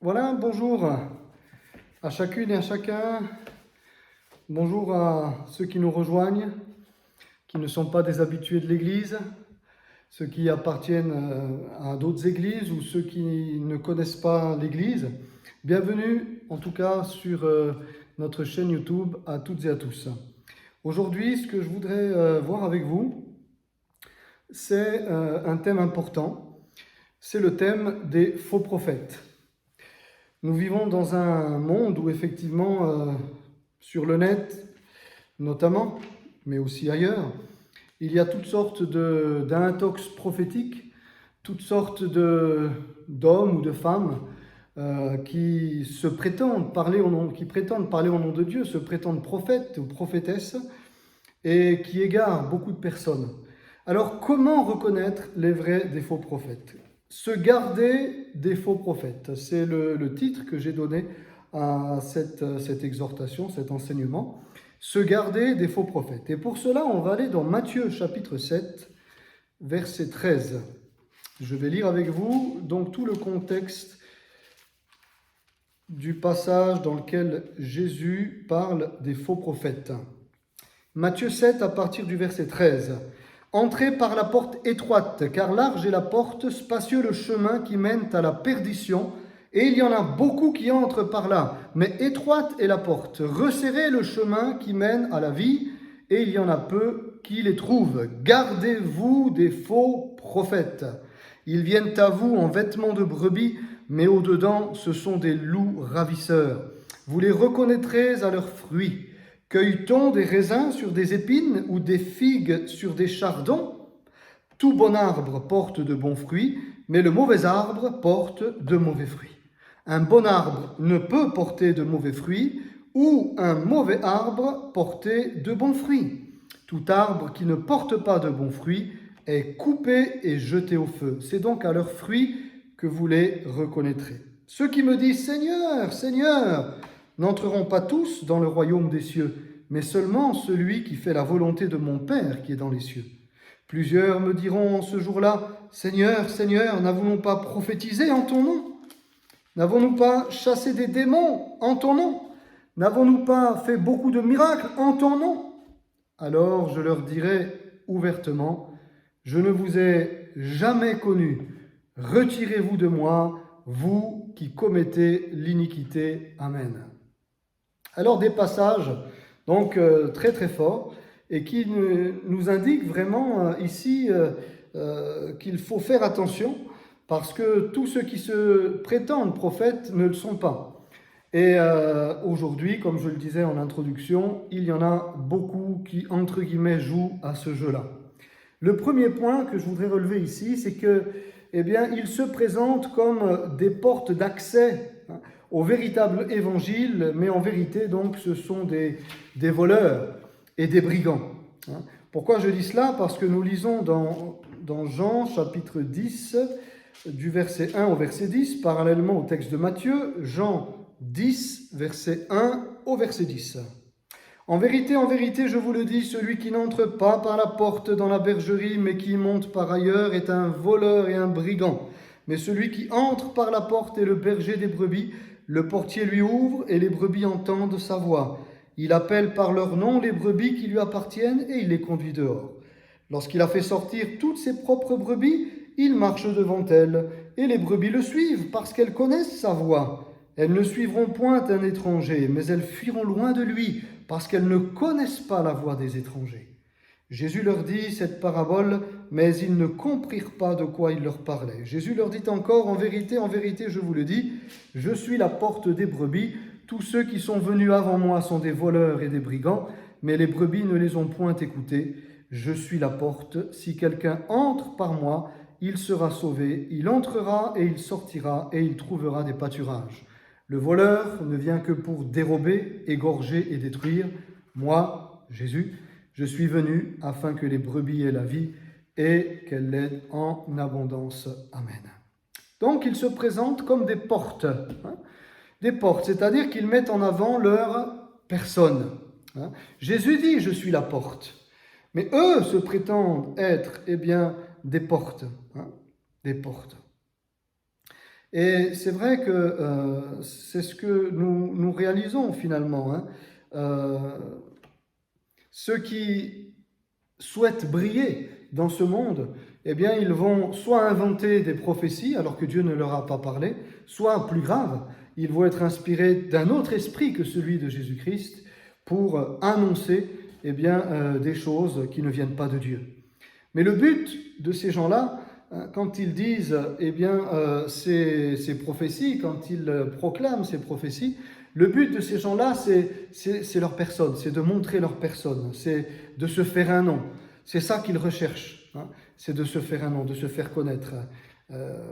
Voilà, bonjour à chacune et à chacun. Bonjour à ceux qui nous rejoignent, qui ne sont pas des habitués de l'Église, ceux qui appartiennent à d'autres églises ou ceux qui ne connaissent pas l'Église. Bienvenue en tout cas sur notre chaîne YouTube à toutes et à tous. Aujourd'hui, ce que je voudrais voir avec vous, c'est un thème important. C'est le thème des faux prophètes. Nous vivons dans un monde où effectivement, sur le net notamment, mais aussi ailleurs, il y a toutes sortes d'intox prophétiques, toutes sortes d'hommes ou de femmes qui prétendent parler au nom de Dieu, se prétendent prophètes ou prophétesses, et qui égarent beaucoup de personnes. Alors, comment reconnaître les vrais des faux prophètes ? Se garder des faux prophètes, c'est le titre que j'ai donné à cette exhortation, cet enseignement. Se garder des faux prophètes. Et pour cela, on va aller dans Matthieu chapitre 7, verset 13. Je vais lire avec vous donc tout le contexte du passage dans lequel Jésus parle des faux prophètes. Matthieu 7, à partir du verset 13. « Entrez par la porte étroite, car large est la porte, spacieux le chemin qui mène à la perdition, et il y en a beaucoup qui entrent par là. Mais étroite est la porte, resserrez le chemin qui mène à la vie, et il y en a peu qui les trouvent. Gardez-vous des faux prophètes. Ils viennent à vous en vêtements de brebis, mais au-dedans, ce sont des loups ravisseurs. Vous les reconnaîtrez à leurs fruits. Cueille-t-on des raisins sur des épines ou des figues sur des chardons ? Tout bon arbre porte de bons fruits, mais le mauvais arbre porte de mauvais fruits. Un bon arbre ne peut porter de mauvais fruits, ou un mauvais arbre porter de bons fruits. Tout arbre qui ne porte pas de bons fruits est coupé et jeté au feu. C'est donc à leurs fruits que vous les reconnaîtrez. Ceux qui me disent « Seigneur, Seigneur », n'entreront pas tous dans le royaume des cieux, mais seulement celui qui fait la volonté de mon Père qui est dans les cieux. Plusieurs me diront en ce jour-là, « Seigneur, Seigneur, n'avons-nous pas prophétisé en ton nom ? N'avons-nous pas chassé des démons en ton nom ? N'avons-nous pas fait beaucoup de miracles en ton nom ? » Alors je leur dirai ouvertement, « Je ne vous ai jamais connus. Retirez-vous de moi, vous qui commettez l'iniquité. Amen. » Alors des passages donc très très forts et qui nous indiquent vraiment ici qu'il faut faire attention parce que tous ceux qui se prétendent prophètes ne le sont pas. Et aujourd'hui, comme je le disais en introduction, il y en a beaucoup qui, entre guillemets, jouent à ce jeu-là. Le premier point que je voudrais relever ici, c'est que, eh bien, ils se présentent comme des portes d'accès au véritable évangile, mais en vérité, donc, ce sont des voleurs et des brigands. Pourquoi je dis cela ? Parce que nous lisons dans Jean, chapitre 10, du verset 1 au verset 10, parallèlement au texte de Matthieu, Jean 10, verset 1 au verset 10. « En vérité, je vous le dis, celui qui n'entre pas par la porte dans la bergerie, mais qui monte par ailleurs, est un voleur et un brigand. Mais celui qui entre par la porte est le berger des brebis. Le portier lui ouvre et les brebis entendent sa voix. Il appelle par leur nom les brebis qui lui appartiennent et il les conduit dehors. Lorsqu'il a fait sortir toutes ses propres brebis, il marche devant elles et les brebis le suivent parce qu'elles connaissent sa voix. Elles ne suivront point un étranger, mais elles fuiront loin de lui parce qu'elles ne connaissent pas la voix des étrangers. Jésus leur dit cette parabole, mais ils ne comprirent pas de quoi il leur parlait. Jésus leur dit encore, en vérité, je vous le dis, je suis la porte des brebis. Tous ceux qui sont venus avant moi sont des voleurs et des brigands, mais les brebis ne les ont point écoutés. Je suis la porte. Si quelqu'un entre par moi, il sera sauvé. Il entrera et il sortira et il trouvera des pâturages. Le voleur ne vient que pour dérober, égorger et détruire. Moi, Jésus, je suis venu afin que les brebis aient la vie et qu'elles l'aient en abondance. Amen. Donc, ils se présentent comme des portes. Des portes, c'est-à-dire qu'ils mettent en avant leur personne. Jésus dit, je suis la porte. Mais eux se prétendent être, des portes. Des portes. Et c'est vrai que c'est ce que nous réalisons finalement, hein. Ceux qui souhaitent briller dans ce monde, eh bien, ils vont soit inventer des prophéties alors que Dieu ne leur a pas parlé, soit, plus grave, ils vont être inspirés d'un autre esprit que celui de Jésus-Christ pour annoncer eh bien, des choses qui ne viennent pas de Dieu. Mais le but de ces gens-là, quand ils disent eh bien, ces prophéties, quand ils proclament ces prophéties, le but de ces gens-là, c'est leur personne, c'est de montrer leur personne, c'est de se faire un nom. C'est ça qu'ils recherchent, hein, c'est de se faire un nom, de se faire connaître.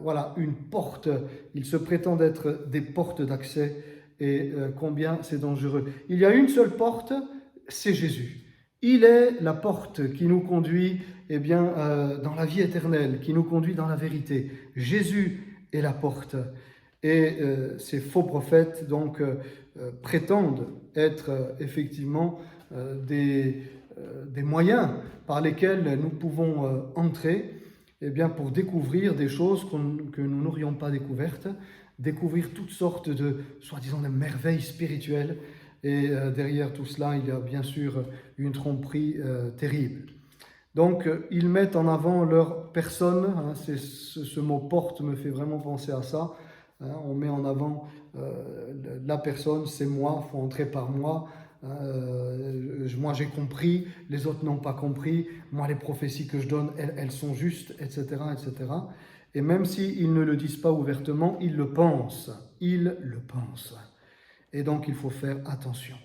Voilà, une porte, ils se prétendent être des portes d'accès et combien c'est dangereux. Il y a une seule porte, c'est Jésus. Il est la porte qui nous conduit eh bien, dans la vie éternelle, qui nous conduit dans la vérité. Jésus est la porte. Et ces faux prophètes donc prétendent être effectivement des moyens par lesquels nous pouvons entrer eh bien, pour découvrir des choses que nous n'aurions pas découvertes, découvrir toutes sortes de, soi-disant, de merveilles spirituelles. Et derrière tout cela, il y a bien sûr une tromperie terrible. Donc, ils mettent en avant leur personne. Hein, ce mot « porte » me fait vraiment penser à ça. Hein, on met en avant la personne, c'est moi, il faut entrer par moi. Moi, j'ai compris, les autres n'ont pas compris. Moi, les prophéties que je donne, elles sont justes, etc., etc. Et même s'ils ne le disent pas ouvertement, ils le pensent. Ils le pensent. Et donc, il faut faire attention.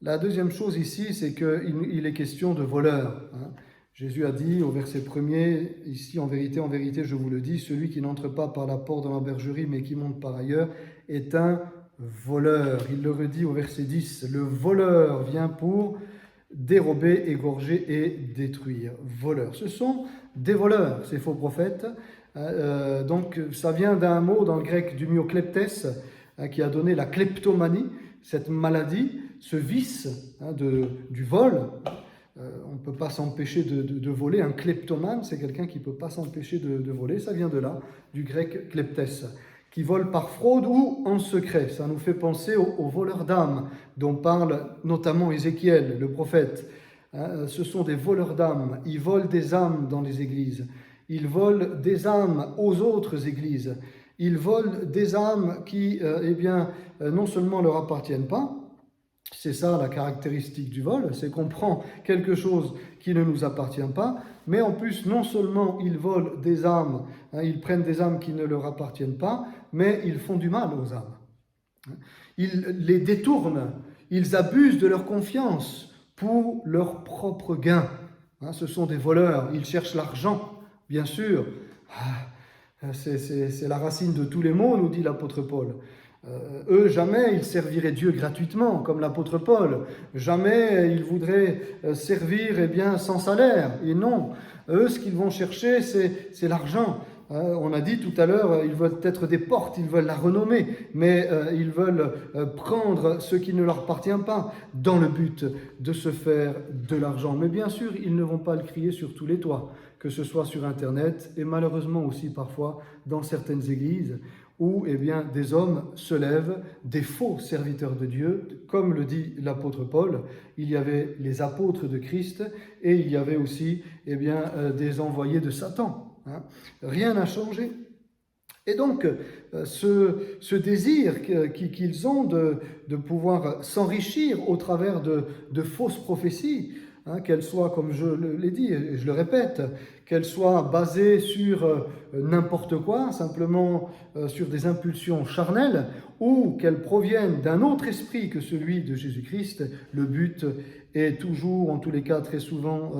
La deuxième chose ici, c'est qu'il est question de voleurs. Hein. Jésus a dit au verset 1er, ici, en vérité, je vous le dis, celui qui n'entre pas par la porte dans la bergerie, mais qui monte par ailleurs, est un voleur. Il le redit au verset 10, le voleur vient pour dérober, égorger et détruire. Voleurs. Ce sont des voleurs, ces faux prophètes. Donc, ça vient d'un mot dans le grec du myokleptes, qui a donné la kleptomanie, cette maladie, ce vice du vol. On ne peut pas s'empêcher de voler. Un kleptomane, c'est quelqu'un qui ne peut pas s'empêcher de voler. Ça vient de là, du grec kleptes, qui vole par fraude ou en secret. Ça nous fait penser aux voleurs d'âmes, dont parle notamment Ézéchiel, le prophète. Ce sont des voleurs d'âmes. Ils volent des âmes dans les églises. Ils volent des âmes aux autres églises. Ils volent des âmes qui, non seulement ne leur appartiennent pas, c'est ça la caractéristique du vol, c'est qu'on prend quelque chose qui ne nous appartient pas, mais en plus, non seulement ils volent des âmes, ils prennent des âmes qui ne leur appartiennent pas, mais ils font du mal aux âmes. Ils les détournent, ils abusent de leur confiance pour leur propre gain. Ce sont des voleurs, ils cherchent l'argent, bien sûr. C'est la racine de tous les maux, nous dit l'apôtre Paul. Eux, jamais ils serviraient Dieu gratuitement, comme l'apôtre Paul. Jamais ils voudraient servir sans salaire. Et non, eux, ce qu'ils vont chercher, c'est l'argent. On a dit tout à l'heure, ils veulent être des portes, ils veulent la renommée, mais ils veulent prendre ce qui ne leur appartient pas, dans le but de se faire de l'argent. Mais bien sûr, ils ne vont pas le crier sur tous les toits, que ce soit sur Internet, et malheureusement aussi parfois dans certaines églises, où des hommes se lèvent, des faux serviteurs de Dieu, comme le dit l'apôtre Paul. Il y avait les apôtres de Christ et il y avait aussi des envoyés de Satan. Hein. Rien n'a changé. Et donc, ce désir qu'ils ont de pouvoir s'enrichir au travers de fausses prophéties, qu'elles soient, comme je l'ai dit et je le répète, qu'elles soient basées sur n'importe quoi, simplement sur des impulsions charnelles, ou qu'elles proviennent d'un autre esprit que celui de Jésus-Christ, le but est toujours, en tous les cas très souvent,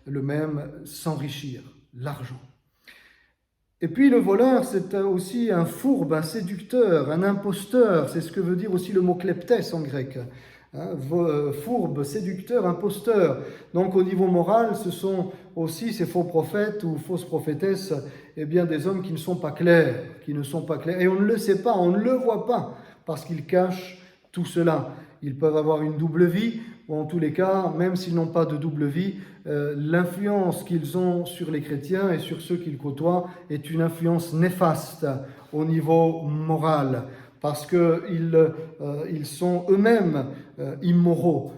le même, s'enrichir, l'argent. Et puis le voleur, c'est aussi un fourbe, un séducteur, un imposteur, c'est ce que veut dire aussi le mot kleptes en grec. Fourbe, séducteur, imposteur. Donc au niveau moral, ce sont aussi ces faux prophètes ou fausses prophétesses, des hommes qui ne sont pas clairs, Et on ne le sait pas, on ne le voit pas, parce qu'ils cachent tout cela. ils peuvent avoir une double vie, ou en tous les cas, même s'ils n'ont pas de double vie, l'influence qu'ils ont sur les chrétiens et sur ceux qu'ils côtoient est une influence néfaste au niveau moral, parce qu'ils sont eux-mêmes immoraux.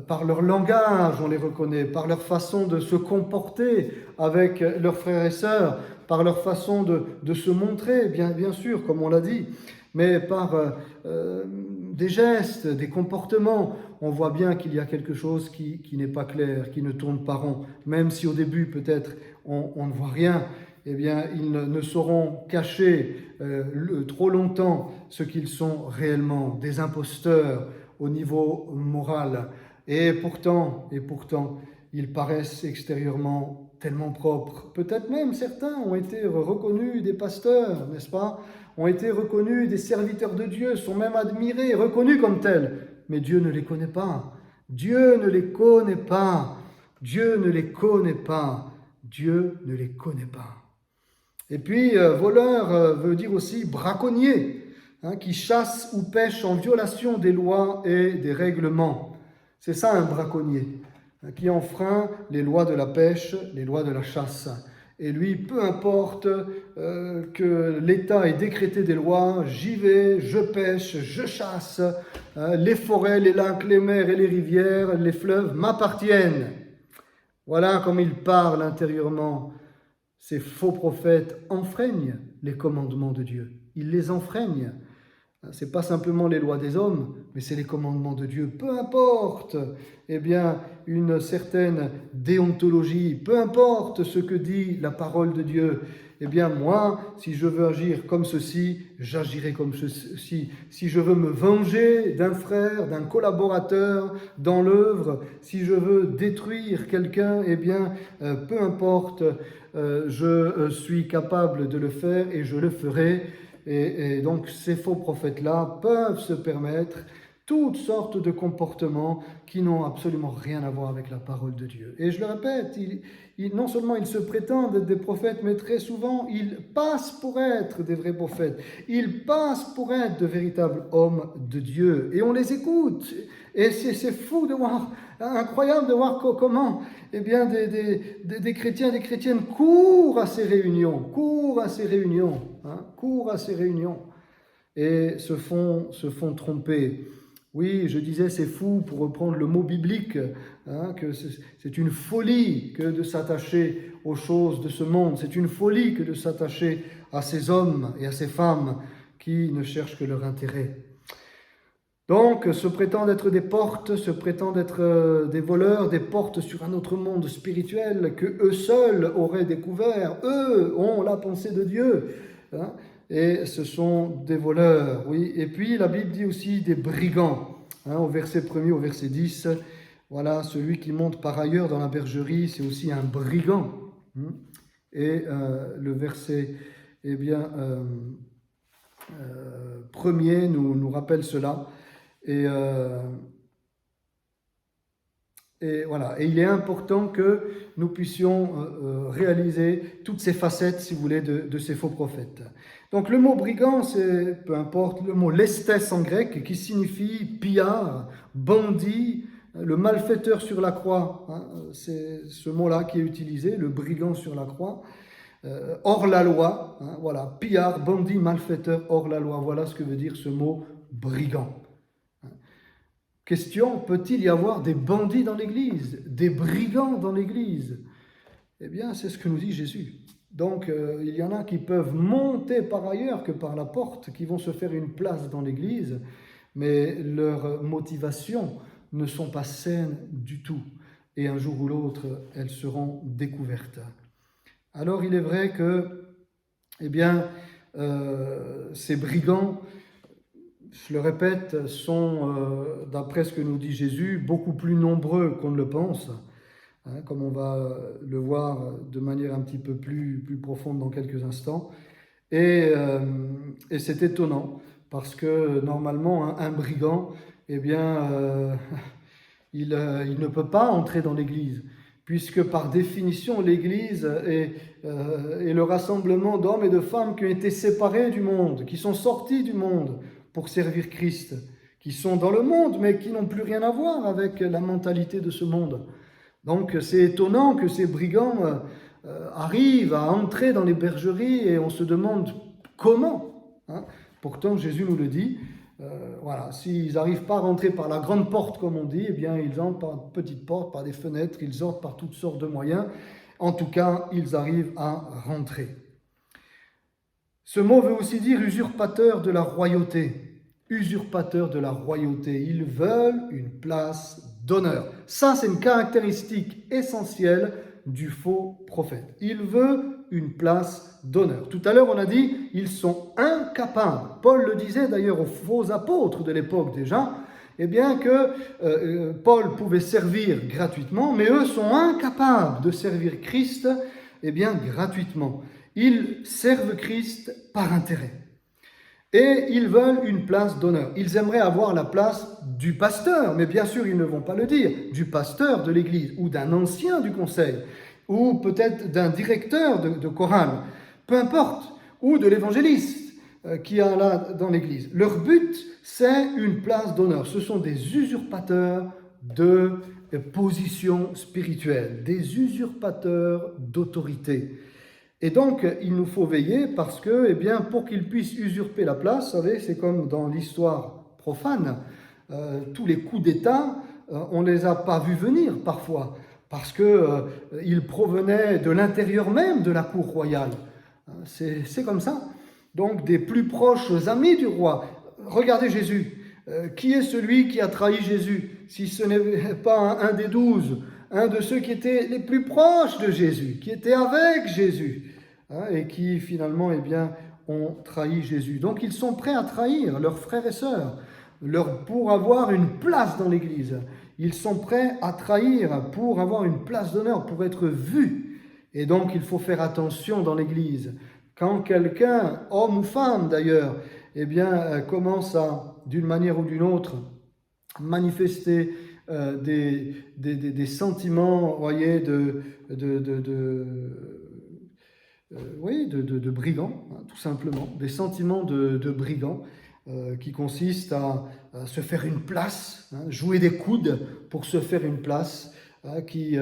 Par leur langage, on les reconnaît, par leur façon de se comporter avec leurs frères et sœurs, par leur façon de se montrer, bien sûr, comme on l'a dit, mais par des gestes, des comportements. On voit bien qu'il y a quelque chose qui n'est pas clair, qui ne tourne pas rond. Même si au début, peut-être, on ne voit rien, eh bien, ils ne sauront cacher trop longtemps ce qu'ils sont réellement, des imposteurs au niveau moral. Et pourtant, ils paraissent extérieurement tellement propres. Peut-être même certains ont été reconnus des pasteurs, n'est-ce pas? Ont été reconnus des serviteurs de Dieu, sont même admirés, reconnus comme tels. Mais Dieu ne les connaît pas. Dieu ne les connaît pas. Dieu ne les connaît pas. Dieu ne les connaît pas. Et puis, voleur veut dire aussi braconnier, qui chasse ou pêche en violation des lois et des règlements. C'est ça un braconnier, qui enfreint les lois de la pêche, les lois de la chasse. Et lui, peu importe que l'État ait décrété des lois, j'y vais, je pêche, je chasse, les forêts, les lacs, les mers et les rivières, les fleuves m'appartiennent. Voilà comme il parle intérieurement. Ces faux prophètes enfreignent les commandements de Dieu. Ils les enfreignent. Ce n'est pas simplement les lois des hommes, mais c'est les commandements de Dieu. Peu importe, une certaine déontologie, peu importe ce que dit la parole de Dieu. Moi, si je veux agir comme ceci, j'agirai comme ceci. Si je veux me venger d'un frère, d'un collaborateur dans l'œuvre, si je veux détruire quelqu'un, peu importe, je suis capable de le faire et je le ferai. Et donc ces faux prophètes-là peuvent se permettre toutes sortes de comportements qui n'ont absolument rien à voir avec la parole de Dieu. Et je le répète, non seulement ils se prétendent être des prophètes, mais très souvent ils passent pour être des vrais prophètes. Ils passent pour être de véritables hommes de Dieu. Et on les écoute. Et c'est fou de voir, incroyable de voir comment des chrétiens, des chrétiennes courent à ces réunions, et se font tromper. Oui, je disais c'est fou pour reprendre le mot biblique, que c'est une folie que de s'attacher aux choses de ce monde, c'est une folie que de s'attacher à ces hommes et à ces femmes qui ne cherchent que leur intérêt. Donc, se prétendent être des portes, se prétendent être des voleurs, des portes sur un autre monde spirituel que eux seuls auraient découvert. Eux ont la pensée de Dieu. Et ce sont des voleurs, oui. Et puis, la Bible dit aussi des brigands. Au verset 1er, au verset 10, voilà, celui qui monte par ailleurs dans la bergerie, c'est aussi un brigand. Et le verset, premier nous rappelle cela. Et voilà. Et il est important que nous puissions réaliser toutes ces facettes, si vous voulez, de ces faux prophètes. Donc le mot brigand, c'est, peu importe, le mot lestes en grec, qui signifie pillard, bandit, le malfaiteur sur la croix. C'est ce mot-là qui est utilisé, le brigand sur la croix. Hors la loi, voilà, pillard, bandit, malfaiteur, hors la loi. Voilà ce que veut dire ce mot brigand. Question, peut-il y avoir des bandits dans l'Église, des brigands dans l'Église? C'est ce que nous dit Jésus. Donc, il y en a qui peuvent monter par ailleurs que par la porte, qui vont se faire une place dans l'Église, mais leurs motivations ne sont pas saines du tout. Et un jour ou l'autre, elles seront découvertes. Alors, il est vrai que, ces brigands, je le répète, sont, d'après ce que nous dit Jésus, beaucoup plus nombreux qu'on ne le pense, comme on va le voir de manière un petit peu plus profonde dans quelques instants. Et c'est étonnant, parce que normalement, un brigand, il ne peut pas entrer dans l'Église, puisque par définition, l'Église est le rassemblement d'hommes et de femmes qui ont été séparés du monde, qui sont sortis du monde, pour servir Christ, qui sont dans le monde, mais qui n'ont plus rien à voir avec la mentalité de ce monde. Donc c'est étonnant que ces brigands arrivent à entrer dans les bergeries et on se demande comment. Hein. Pourtant Jésus nous le dit, voilà, s'ils n'arrivent pas à rentrer par la grande porte comme on dit, eh bien ils entrent par une petite porte, par des fenêtres, ils entrent par toutes sortes de moyens. En tout cas, ils arrivent à rentrer. Ce mot veut aussi dire usurpateur de la royauté. Usurpateur de la royauté. Ils veulent une place d'honneur. Ça, c'est une caractéristique essentielle du faux prophète. Il veut une place d'honneur. Tout à l'heure, on a dit, ils sont incapables. Paul le disait d'ailleurs aux faux apôtres de l'époque déjà, eh bien que Paul pouvait servir gratuitement, mais eux sont incapables de servir Christ, eh bien gratuitement. Ils servent Christ par intérêt. Et ils veulent une place d'honneur. Ils aimeraient avoir la place du pasteur, mais bien sûr, ils ne vont pas le dire, du pasteur de l'église, ou d'un ancien du conseil, ou peut-être d'un directeur de chorale, peu importe, ou de l'évangéliste qui est là dans l'église. Leur but, c'est une place d'honneur. Ce sont des usurpateurs de position spirituelle, des usurpateurs d'autorité. Et donc, il nous faut veiller parce que, eh bien, pour qu'ils puissent usurper la place, vous savez, c'est comme dans l'histoire profane, tous les coups d'État, on ne les a pas vus venir parfois, parce qu'ils provenaient de l'intérieur même de la cour royale. C'est comme ça. Donc, des plus proches amis du roi. Regardez Jésus. Qui est celui qui a trahi Jésus? Si ce n'est pas un des 12, un de ceux qui étaient les plus proches de Jésus, qui étaient avec Jésus, hein, et qui finalement, eh bien, ont trahi Jésus. Donc ils sont prêts à trahir leurs frères et sœurs pour avoir une place dans l'Église. Ils sont prêts à trahir pour avoir une place d'honneur, pour être vus. Et donc il faut faire attention dans l'Église. Quand quelqu'un, homme ou femme d'ailleurs, eh bien, commence à, d'une manière ou d'une autre, manifester des sentiments, voyez, de brigands, hein, tout simplement, des sentiments de brigands qui consistent à se faire une place, hein, jouer des coudes pour se faire une place, hein, qui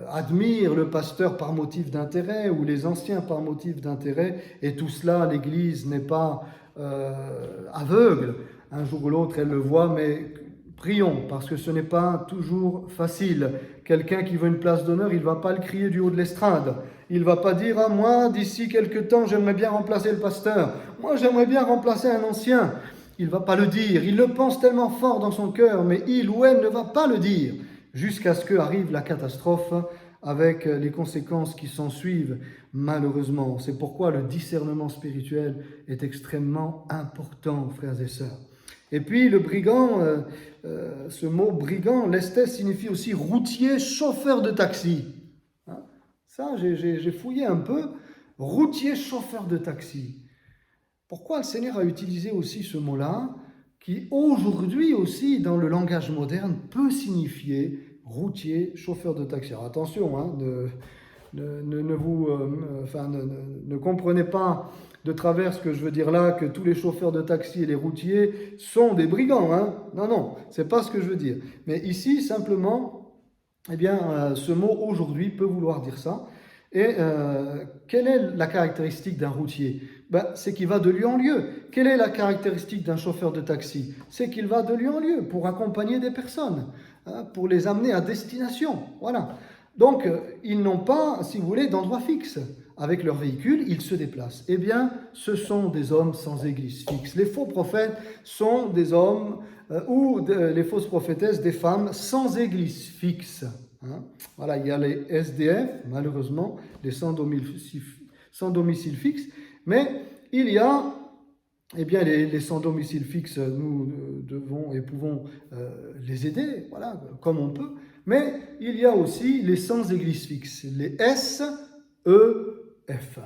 admirent le pasteur par motif d'intérêt ou les anciens par motif d'intérêt, et tout cela, l'Église n'est pas aveugle. Un jour ou l'autre, elle le voit, mais prions, parce que ce n'est pas toujours facile. Quelqu'un qui veut une place d'honneur, il ne va pas le crier du haut de l'estrade. Il ne va pas dire « Ah, moi, d'ici quelque temps, j'aimerais bien remplacer le pasteur. Moi, j'aimerais bien remplacer un ancien. » Il ne va pas le dire. Il le pense tellement fort dans son cœur, mais il ou elle ne va pas le dire, jusqu'à ce qu'arrive la catastrophe avec les conséquences qui s'en suivent, malheureusement. C'est pourquoi le discernement spirituel est extrêmement important, frères et sœurs. Et puis le brigand, ce mot brigand, lestes, signifie aussi routier, chauffeur de taxi. Hein? Ça, j'ai fouillé un peu. Routier, chauffeur de taxi. Pourquoi le Seigneur a utilisé aussi ce mot-là, qui aujourd'hui aussi, dans le langage moderne, peut signifier routier, chauffeur de taxi. Alors attention, hein, ne comprenez pas de travers ce que je veux dire là, que tous les chauffeurs de taxi et les routiers sont des brigands. Hein. Non, c'est pas ce que je veux dire. Mais ici, simplement, eh bien, ce mot aujourd'hui peut vouloir dire ça. Et quelle est la caractéristique d'un routier? C'est qu'il va de lieu en lieu. Quelle est la caractéristique d'un chauffeur de taxi? C'est qu'il va de lieu en lieu pour accompagner des personnes, hein, pour les amener à destination. Voilà. Donc, ils n'ont pas, si vous voulez, d'endroit fixe. Avec leur véhicule, ils se déplacent. Eh bien, ce sont des hommes sans église fixe. Les faux prophètes sont des hommes, les fausses prophétesses, des femmes sans église fixe. Hein. Voilà, il y a les SDF, malheureusement, les sans domicile fixe, mais il y a, eh bien, les sans domicile fixe, nous devons et pouvons les aider, voilà, comme on peut, mais il y a aussi les sans église fixe, les SEF.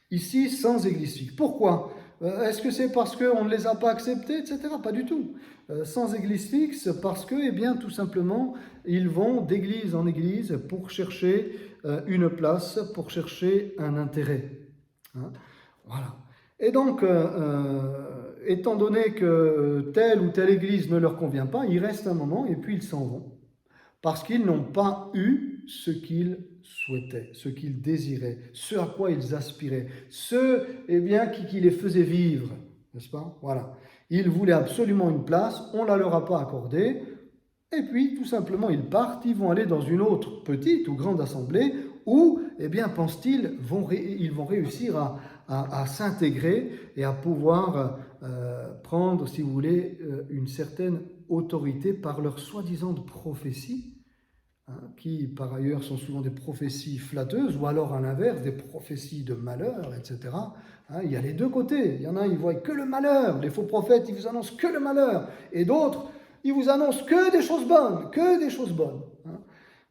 Ici, sans église fixe. Pourquoi? Est-ce que c'est parce qu'on ne les a pas acceptés, etc.? Pas du tout. Sans église fixe, parce que, eh bien, tout simplement, ils vont d'église en église pour chercher une place, pour chercher un intérêt. Hein? Voilà. Et donc, étant donné que telle ou telle église ne leur convient pas, ils restent un moment et puis ils s'en vont. Parce qu'ils n'ont pas eu ce qu'ils souhaitaient, ce qu'ils désiraient, ce à quoi ils aspiraient, ce qui les faisait vivre, n'est-ce pas? Voilà. Ils voulaient absolument une place, on ne la leur a pas accordée, et puis tout simplement ils partent, ils vont aller dans une autre petite ou grande assemblée où, pensent-ils, ils vont réussir à s'intégrer et à pouvoir prendre, si vous voulez, une certaine autorité par leur soi-disant prophétie, qui par ailleurs sont souvent des prophéties flatteuses, ou alors à l'inverse, des prophéties de malheur, etc. Il y a les deux côtés. Il y en a, ils voient que le malheur. Les faux prophètes, ils vous annoncent que le malheur. Et d'autres, ils vous annoncent que des choses bonnes, que des choses bonnes.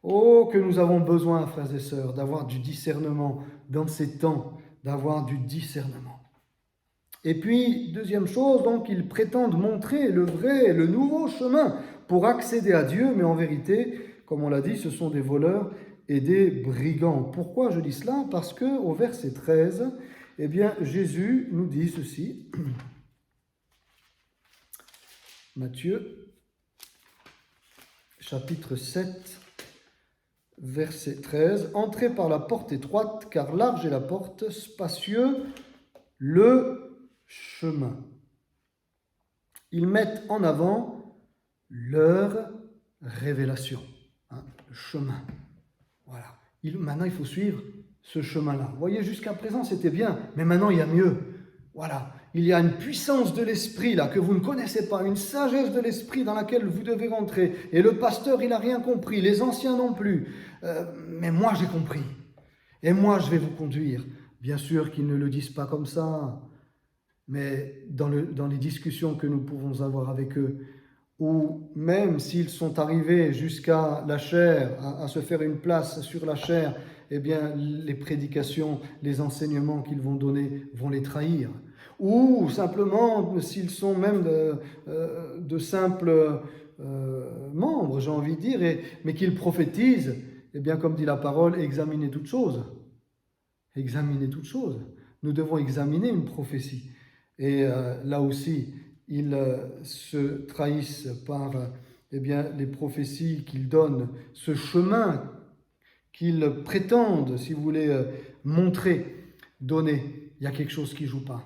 Oh, que nous avons besoin, frères et sœurs, d'avoir du discernement dans ces temps, d'avoir du discernement. Et puis, deuxième chose, donc, ils prétendent montrer le vrai, le nouveau chemin pour accéder à Dieu, mais en vérité, comme on l'a dit, ce sont des voleurs et des brigands. Pourquoi je dis cela? Parce qu'au verset 13, Jésus nous dit ceci. Matthieu, chapitre 7, verset 13. « Entrez par la porte étroite, car large est la porte, spacieux le chemin. » Ils mettent en avant leur révélation, le chemin. Voilà. Maintenant, il faut suivre ce chemin-là. Vous voyez, jusqu'à présent, c'était bien, mais maintenant, il y a mieux. Voilà. Il y a une puissance de l'esprit là que vous ne connaissez pas, une sagesse de l'esprit dans laquelle vous devez rentrer. Et le pasteur, il n'a rien compris, les anciens non plus. Mais moi, j'ai compris. Et moi, je vais vous conduire. Bien sûr qu'ils ne le disent pas comme ça, mais dans les discussions que nous pouvons avoir avec eux, ou même s'ils sont arrivés jusqu'à la chair, à se faire une place sur la chair, les prédications, les enseignements qu'ils vont donner vont les trahir. Ou simplement, s'ils sont même de simples membres, j'ai envie de dire, mais qu'ils prophétisent, comme dit la parole, examinez toutes choses. Examinez toutes choses. Nous devons examiner une prophétie. Et là aussi, ils se trahissent par les prophéties qu'ils donnent, ce chemin qu'ils prétendent, si vous voulez, montrer, donner. Il y a quelque chose qui ne joue pas.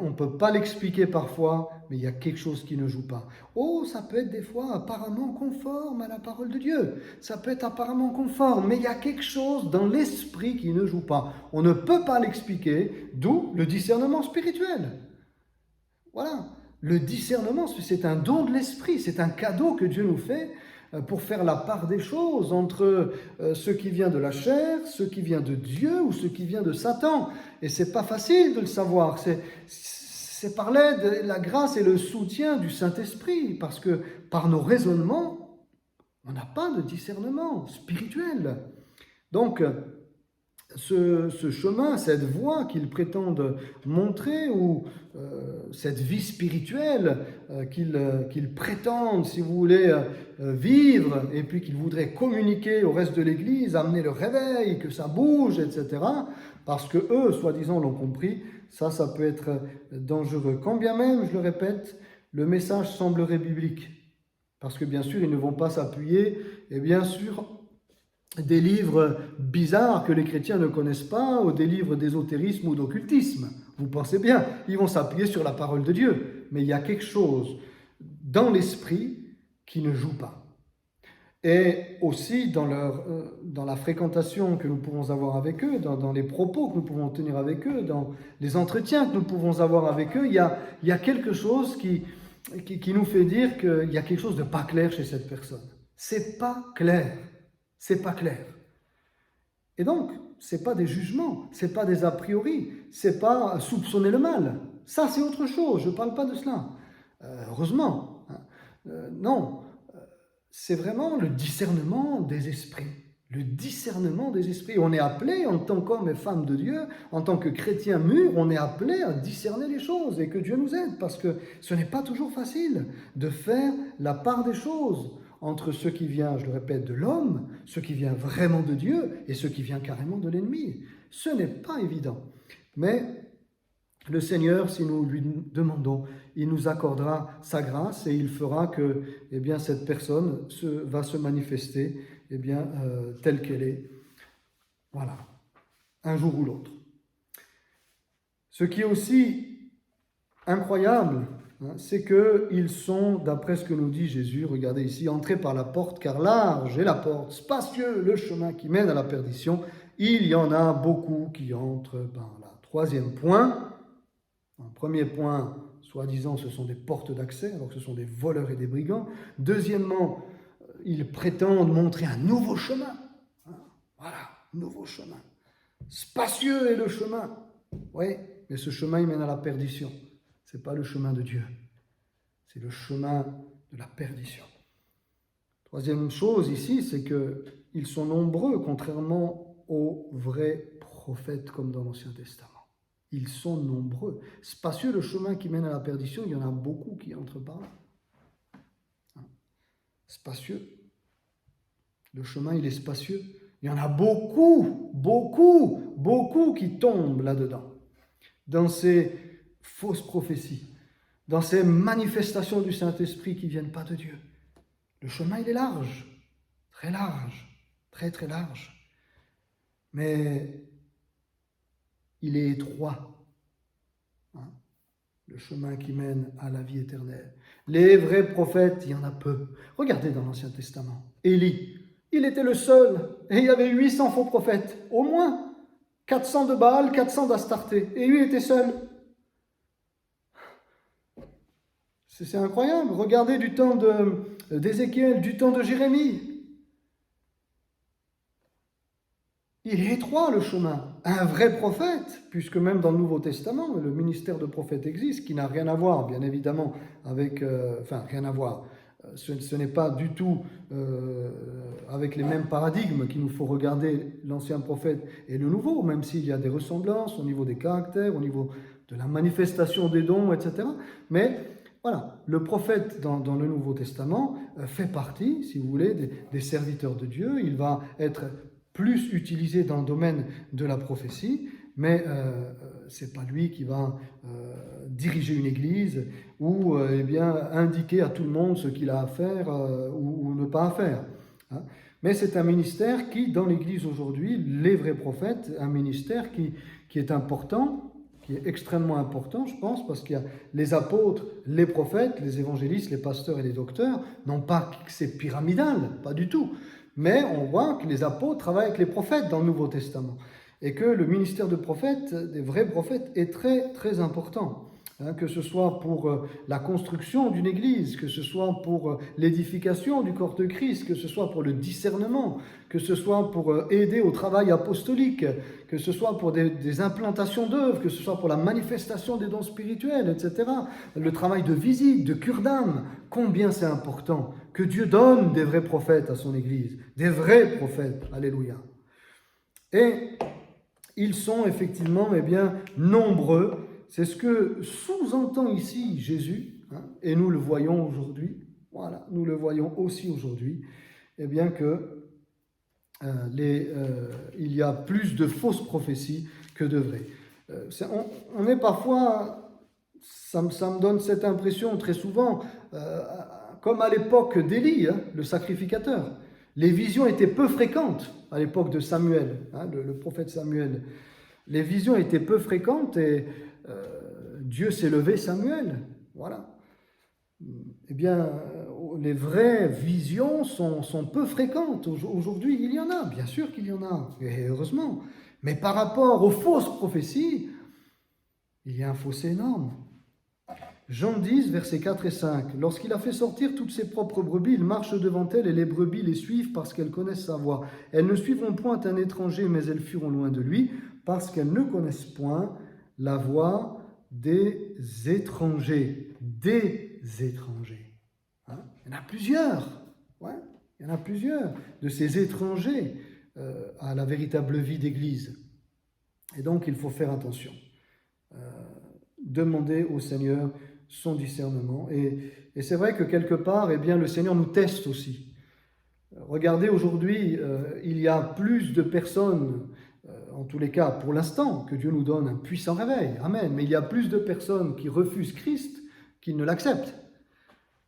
On ne peut pas l'expliquer parfois, mais il y a quelque chose qui ne joue pas. Oh, ça peut être des fois apparemment conforme à la parole de Dieu. Ça peut être apparemment conforme, mais il y a quelque chose dans l'esprit qui ne joue pas. On ne peut pas l'expliquer, d'où le discernement spirituel. Voilà. Le discernement, c'est un don de l'esprit, c'est un cadeau que Dieu nous fait pour faire la part des choses entre ce qui vient de la chair, ce qui vient de Dieu ou ce qui vient de Satan. Et c'est pas facile de le savoir, c'est par l'aide, la grâce et le soutien du Saint-Esprit, parce que par nos raisonnements, on n'a pas de discernement spirituel. Donc, ce chemin, cette voie qu'ils prétendent montrer, ou cette vie spirituelle qu'ils prétendent, si vous voulez, vivre, et puis qu'ils voudraient communiquer au reste de l'Église, amener le réveil, que ça bouge, etc., parce que eux, soi-disant, l'ont compris, ça peut être dangereux. Quand bien même, je le répète, le message semblerait biblique, parce que bien sûr, ils ne vont pas s'appuyer, et bien sûr, des livres bizarres que les chrétiens ne connaissent pas, ou des livres d'ésotérisme ou d'occultisme. Vous pensez bien, ils vont s'appuyer sur la parole de Dieu. Mais il y a quelque chose dans l'esprit qui ne joue pas. Et aussi dans la fréquentation que nous pouvons avoir avec eux, dans les propos que nous pouvons tenir avec eux, dans les entretiens que nous pouvons avoir avec eux, il y a quelque chose qui nous fait dire qu'il y a quelque chose de pas clair chez cette personne. C'est pas clair. C'est pas clair. Et donc, c'est pas des jugements, c'est pas des a priori, c'est pas soupçonner le mal. Ça, c'est autre chose, je parle pas de cela. Heureusement. Non, c'est vraiment le discernement des esprits. Le discernement des esprits. On est appelé, en tant qu'homme et femme de Dieu, en tant que chrétien mûr, on est appelé à discerner les choses et que Dieu nous aide, parce que ce n'est pas toujours facile de faire la part des choses entre ce qui vient, je le répète, de l'homme, ce qui vient vraiment de Dieu et ce qui vient carrément de l'ennemi. Ce n'est pas évident. Mais le Seigneur, si nous lui demandons, il nous accordera sa grâce et il fera que cette personne va se manifester telle qu'elle est. Voilà, un jour ou l'autre. Ce qui est aussi incroyable, c'est qu'ils sont, d'après ce que nous dit Jésus, regardez ici, entrés par la porte, car large est la porte, spacieux le chemin qui mène à la perdition. Il y en a beaucoup qui entrent par là. Troisième point, un premier point, soi-disant, ce sont des portes d'accès, alors que ce sont des voleurs et des brigands. Deuxièmement, ils prétendent montrer un nouveau chemin. Voilà, nouveau chemin. Spacieux est le chemin. Oui, mais ce chemin, il mène à la perdition. Ce n'est pas le chemin de Dieu. C'est le chemin de la perdition. Troisième chose ici, c'est qu'ils sont nombreux, contrairement aux vrais prophètes comme dans l'Ancien Testament. Ils sont nombreux. Spacieux, le chemin qui mène à la perdition, il y en a beaucoup qui entrent par là. Spacieux. Le chemin, il est spacieux. Il y en a beaucoup, beaucoup, beaucoup qui tombent là-dedans. Dans ces fausses prophéties, dans ces manifestations du Saint-Esprit qui ne viennent pas de Dieu. Le chemin, il est large, très large. Mais il est étroit, le chemin qui mène à la vie éternelle. Les vrais prophètes, il y en a peu. Regardez dans l'Ancien Testament, Élie, il était le seul, et il y avait 800 faux prophètes, au moins 400 de Baal, 400 d'Astarté, et lui était seul. C'est incroyable, regardez du temps d'Ézéchiel, du temps de Jérémie. Il est étroit le chemin. Un vrai prophète, puisque même dans le Nouveau Testament, le ministère de prophète existe, qui n'a rien à voir, bien évidemment, avec... rien à voir. Ce n'est pas du tout avec les mêmes paradigmes qu'il nous faut regarder l'ancien prophète et le nouveau, même s'il y a des ressemblances au niveau des caractères, au niveau de la manifestation des dons, etc. Mais voilà, le prophète dans le Nouveau Testament fait partie, si vous voulez, des serviteurs de Dieu. Il va être plus utilisé dans le domaine de la prophétie, mais ce n'est pas lui qui va diriger une église ou indiquer à tout le monde ce qu'il a à faire ou ne pas à faire. Mais c'est un ministère qui, dans l'église aujourd'hui, les vrais prophètes, un ministère qui est important, qui est extrêmement important, je pense, parce qu'il y a les apôtres, les prophètes, les évangélistes, les pasteurs et les docteurs, non pas que c'est pyramidal, pas du tout, mais on voit que les apôtres travaillent avec les prophètes dans le Nouveau Testament et que le ministère de prophète, des vrais prophètes, est très, très important. Que ce soit pour la construction d'une église, que ce soit pour l'édification du corps de Christ, que ce soit pour le discernement, que ce soit pour aider au travail apostolique, que ce soit pour des implantations d'œuvres, que ce soit pour la manifestation des dons spirituels, etc. Le travail de visite, de cure d'âme, combien c'est important que Dieu donne des vrais prophètes à son église, des vrais prophètes, alléluia. Et ils sont effectivement nombreux. C'est ce que sous-entend ici Jésus, et nous le voyons aujourd'hui, voilà, nous le voyons aussi aujourd'hui, il y a plus de fausses prophéties que de vraies. On est parfois, ça me donne cette impression très souvent, comme à l'époque d'Élie, le sacrificateur. Les visions étaient peu fréquentes à l'époque de Samuel, le prophète Samuel. Les visions étaient peu fréquentes et Dieu s'est levé Samuel, voilà. Les vraies visions sont peu fréquentes. Aujourd'hui, il y en a, bien sûr qu'il y en a, et heureusement. Mais par rapport aux fausses prophéties, il y a un fossé énorme. Jean 10, versets 4 et 5. « Lorsqu'il a fait sortir toutes ses propres brebis, il marche devant elles et les brebis les suivent parce qu'elles connaissent sa voix. Elles ne suivront point un étranger, mais elles fuiront loin de lui parce qu'elles ne connaissent point la voix des étrangers. » Des étrangers. Il y en a plusieurs. Il y en a plusieurs de ces étrangers à la véritable vie d'église. Et donc, il faut faire attention. Demander au Seigneur son discernement. Et c'est vrai que quelque part, le Seigneur nous teste aussi. Regardez, aujourd'hui, il y a plus de personnes, en tous les cas, pour l'instant, que Dieu nous donne un puissant réveil. Amen. Mais il y a plus de personnes qui refusent Christ qu'ils ne l'acceptent.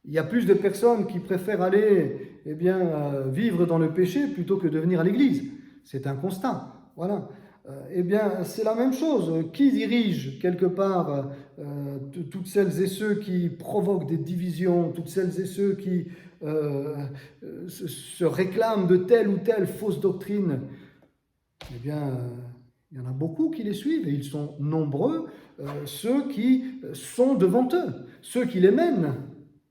Il y a plus de personnes qui préfèrent aller vivre dans le péché plutôt que de venir à l'église. C'est un constat. Voilà. C'est la même chose. Qui dirige quelque part toutes celles et ceux qui provoquent des divisions, toutes celles et ceux qui se réclament de telle ou telle fausse doctrine? Il y en a beaucoup qui les suivent et ils sont nombreux, ceux qui sont devant eux, ceux qui les mènent.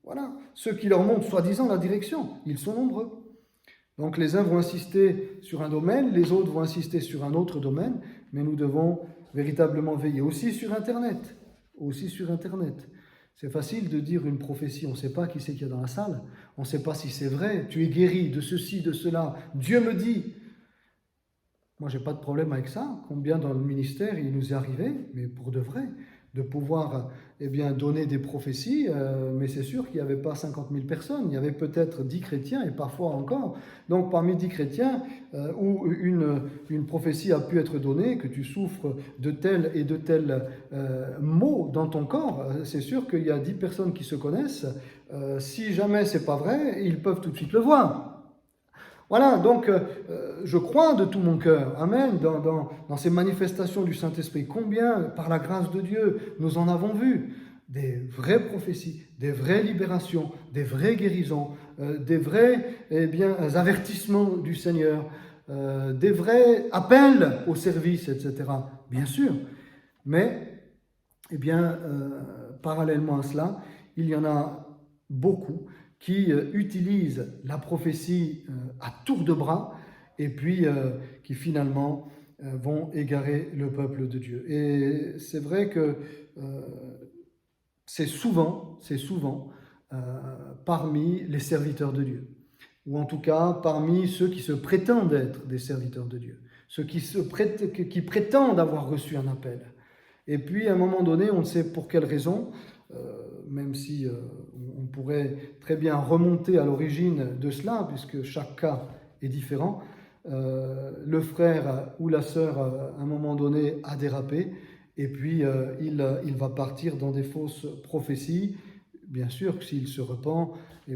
Voilà, ceux qui leur montrent soi-disant la direction, ils sont nombreux. Donc les uns vont insister sur un domaine, les autres vont insister sur un autre domaine, mais nous devons véritablement veiller. Aussi sur Internet. C'est facile de dire une prophétie, on ne sait pas qui c'est qu'il y a dans la salle, on ne sait pas si c'est vrai, tu es guéri de ceci, de cela, Dieu me dit. Moi, je n'ai pas de problème avec ça. Combien dans le ministère il nous est arrivé, mais pour de vrai, de pouvoir donner des prophéties, mais c'est sûr qu'il n'y avait pas 50 000 personnes, il y avait peut-être 10 chrétiens et parfois encore. Donc parmi 10 chrétiens où une prophétie a pu être donnée, que tu souffres de tel et de tel mot dans ton corps, c'est sûr qu'il y a 10 personnes qui se connaissent. Si jamais c'est pas vrai, ils peuvent tout de suite le voir. Voilà, donc je crois de tout mon cœur, amen, dans ces manifestations du Saint-Esprit. Combien, par la grâce de Dieu, nous en avons vu des vraies prophéties, des vraies libérations, des vraies guérisons, des vrais avertissements du Seigneur, des vrais appels au service, etc. Bien sûr, mais parallèlement à cela, il y en a beaucoup qui utilisent la prophétie à tour de bras et puis qui finalement vont égarer le peuple de Dieu. Et c'est vrai que c'est souvent parmi les serviteurs de Dieu, ou en tout cas parmi ceux qui se prétendent être des serviteurs de Dieu, ceux qui prétendent avoir reçu un appel. Et puis à un moment donné, on ne sait pour quelle raison, même si on pourrait très bien remonter à l'origine de cela, puisque chaque cas est différent, le frère ou la sœur, à un moment donné, a dérapé, et puis il va partir dans des fausses prophéties. Bien sûr que s'il se repent, il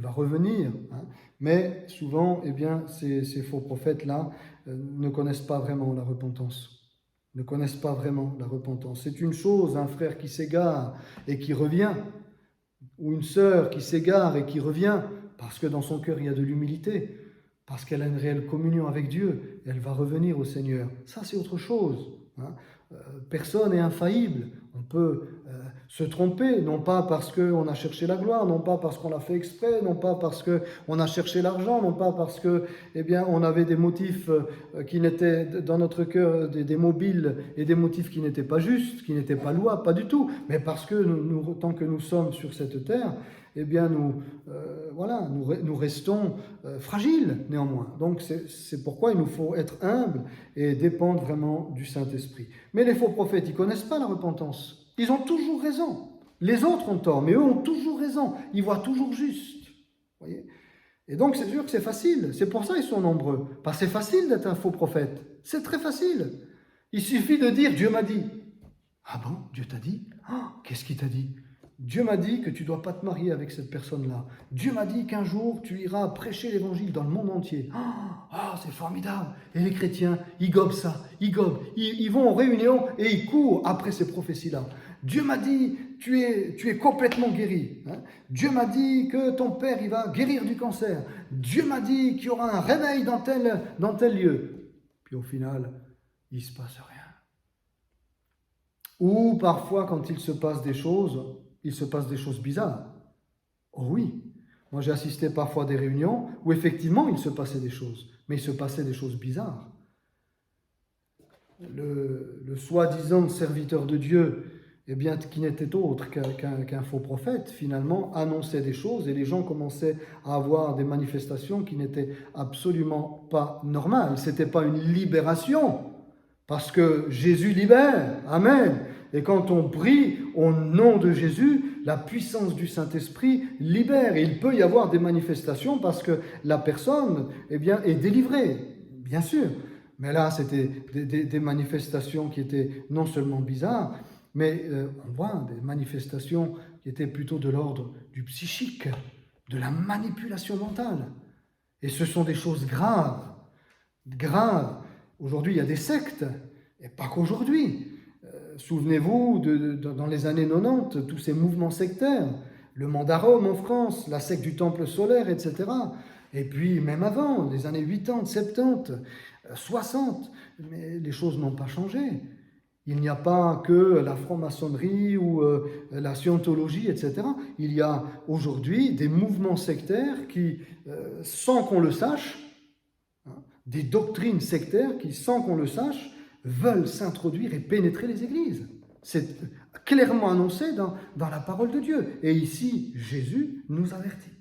va revenir. Hein. Mais souvent, ces faux prophètes-là ne connaissent pas vraiment la repentance. C'est une chose, un frère qui s'égare et qui revient, ou une sœur qui s'égare et qui revient, parce que dans son cœur il y a de l'humilité, parce qu'elle a une réelle communion avec Dieu, elle va revenir au Seigneur. Ça, c'est autre chose. Hein. Personne n'est infaillible. On peut se tromper, non pas parce qu'on a cherché la gloire, non pas parce qu'on l'a fait exprès, non pas parce qu'on a cherché l'argent, non pas parce que, on avait des motifs qui n'étaient dans notre cœur, des mobiles et des motifs qui n'étaient pas justes, qui n'étaient pas louables, pas du tout, mais parce que nous, tant que nous sommes sur cette terre, nous restons fragiles néanmoins. Donc c'est pourquoi il nous faut être humbles et dépendre vraiment du Saint-Esprit. Mais les faux prophètes, ils ne connaissent pas la repentance. Ils ont toujours raison. Les autres ont tort, mais eux ont toujours raison. Ils voient toujours juste. Voyez ? Et donc c'est sûr que c'est facile. C'est pour ça qu'ils sont nombreux. Parce que c'est facile d'être un faux prophète. C'est très facile. Il suffit de dire « Dieu m'a dit ». Ah bon, Dieu t'a dit ? Qu'est-ce qu'il t'a dit ? Dieu m'a dit que tu ne dois pas te marier avec cette personne-là. Dieu m'a dit qu'un jour, tu iras prêcher l'évangile dans le monde entier. C'est formidable. Et les chrétiens, ils gobent ça, ils gobent. Ils vont en réunion et ils courent après ces prophéties-là. Dieu m'a dit, tu es complètement guéri. Hein. Dieu m'a dit que ton père, il va guérir du cancer. Dieu m'a dit qu'il y aura un réveil dans tel lieu. Puis au final, il ne se passe rien. Ou parfois, quand il se passe des choses bizarres. Oh oui, moi j'ai assisté parfois à des réunions où effectivement il se passait des choses, mais il se passait des choses bizarres. Le soi-disant serviteur de Dieu, qui n'était autre qu'un faux prophète, finalement annonçait des choses et les gens commençaient à avoir des manifestations qui n'étaient absolument pas normales. Ce n'était pas une libération, parce que Jésus libère, amen. Et quand on prie au nom de Jésus, la puissance du Saint-Esprit libère. Et il peut y avoir des manifestations parce que la personne est délivrée. bien sûr. Mais là, c'était des manifestations qui étaient non seulement bizarres, mais on voit des manifestations qui étaient plutôt de l'ordre du psychique, de la manipulation mentale. Et ce sont des choses graves, graves. Aujourd'hui, il y a des sectes, et pas qu'aujourd'hui. Souvenez-vous, dans les années 90, tous ces mouvements sectaires, le Mandarom en France, la secte du Temple solaire, etc. Et puis, même avant, les années 80, 70, 60, mais les choses n'ont pas changé. Il n'y a pas que la franc-maçonnerie ou la scientologie, etc. Il y a aujourd'hui des mouvements sectaires qui, sans qu'on le sache, des doctrines sectaires qui, sans qu'on le sache, veulent s'introduire et pénétrer les églises. C'est clairement annoncé dans la parole de Dieu. Et ici, Jésus nous avertit.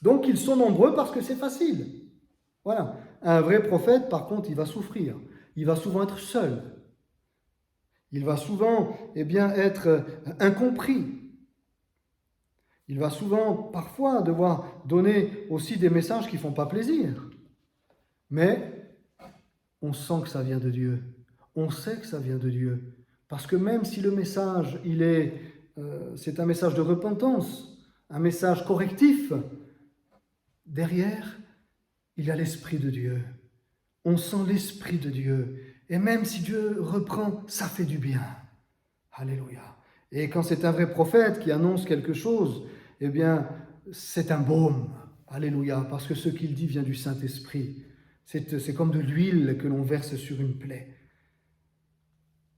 Donc, ils sont nombreux parce que c'est facile. Voilà. Un vrai prophète, par contre, il va souffrir. Il va souvent être seul. Il va souvent, être incompris. Il va souvent, parfois, devoir donner aussi des messages qui ne font pas plaisir. Mais on sent que ça vient de Dieu. On sait que ça vient de Dieu. Parce que même si le message, c'est un message de repentance, un message correctif, derrière, il y a l'Esprit de Dieu. On sent l'Esprit de Dieu. Et même si Dieu reprend, ça fait du bien. Alléluia. Et quand c'est un vrai prophète qui annonce quelque chose, c'est un baume. Alléluia. Parce que ce qu'il dit vient du Saint-Esprit. C'est comme de l'huile que l'on verse sur une plaie.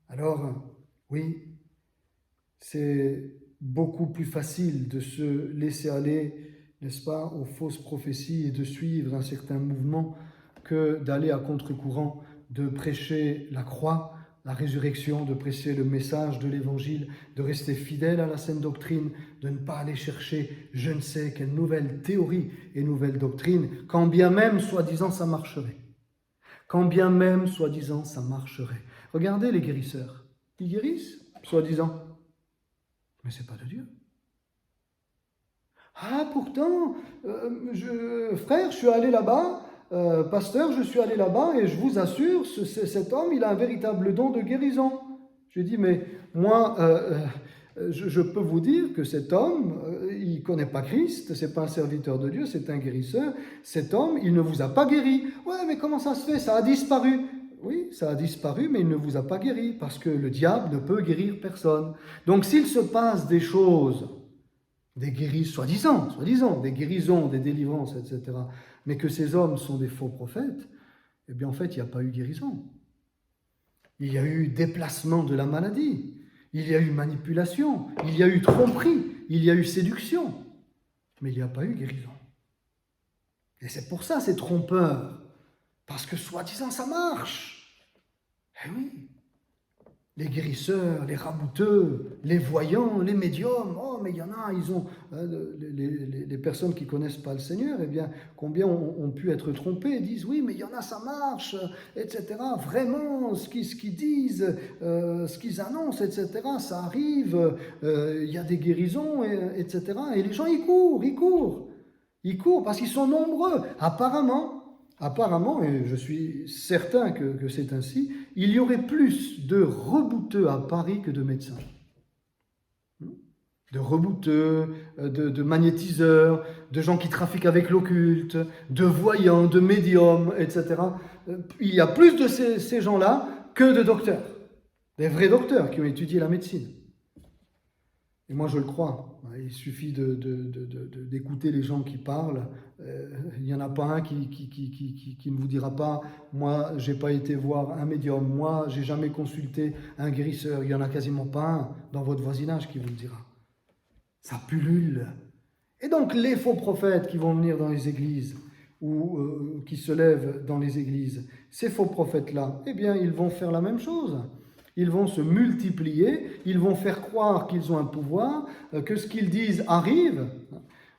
Alors, oui, c'est beaucoup plus facile de se laisser aller, n'est-ce pas, aux fausses prophéties et de suivre un certain mouvement que d'aller à contre-courant, de prêcher la croix, la résurrection, de prêcher le message de l'Évangile, de rester fidèle à la saine doctrine, de ne pas aller chercher je ne sais quelle nouvelle théorie et nouvelle doctrine, quand bien même, soi-disant, ça marcherait. Quand bien même, soi-disant, ça marcherait. Regardez les guérisseurs. Ils guérissent, soi-disant. Mais ce n'est pas de Dieu. Ah, pourtant, frère, je suis allé là-bas, pasteur, je suis allé là-bas et je vous assure, cet homme, il a un véritable don de guérison. Je dis, mais moi, je peux vous dire que cet homme, il ne connaît pas Christ, ce n'est pas un serviteur de Dieu, c'est un guérisseur. Cet homme, il ne vous a pas guéri. Ouais, mais comment ça se fait? Ça a disparu. Oui, ça a disparu, mais il ne vous a pas guéri, parce que le diable ne peut guérir personne. Donc s'il se passe des choses, des guérisons, soi-disant, des guérisons, des délivrances, etc., mais que ces hommes sont des faux prophètes, eh bien en fait, il n'y a pas eu guérison. Il y a eu déplacement de la maladie, il y a eu manipulation, il y a eu tromperie, il y a eu séduction, mais il n'y a pas eu guérison. Et c'est pour ça, c'est trompeur. Parce que soi-disant, ça marche. Eh oui. Les guérisseurs, les rabouteux, les voyants, les médiums. Oh, mais il y en a, ils ont... les personnes qui ne connaissent pas le Seigneur, eh bien, combien ont pu être trompés et disent, oui, mais il y en a, ça marche, etc. Vraiment, ce qu'ils disent, ce qu'ils annoncent, etc., ça arrive, il y a des guérisons, etc. Et les gens, ils courent parce qu'ils sont nombreux. Apparemment, et je suis certain que c'est ainsi, il y aurait plus de rebouteux à Paris que de médecins. De rebouteux, de magnétiseurs, de gens qui trafiquent avec l'occulte, de voyants, de médiums, etc. Il y a plus de ces gens-là que de docteurs. Des vrais docteurs qui ont étudié la médecine. Et moi, je le crois. Il suffit d'écouter les gens qui parlent. Il n'y en a pas un qui ne vous dira pas « Moi, je n'ai pas été voir un médium. Moi, je n'ai jamais consulté un guérisseur. » Il n'y en a quasiment pas un dans votre voisinage qui vous le dira. Ça pullule. Et donc, les faux prophètes qui vont venir dans les églises ou qui se lèvent dans les églises, ces faux prophètes-là, eh bien, ils vont faire la même chose. Ils vont se multiplier, ils vont faire croire qu'ils ont un pouvoir, que ce qu'ils disent arrive.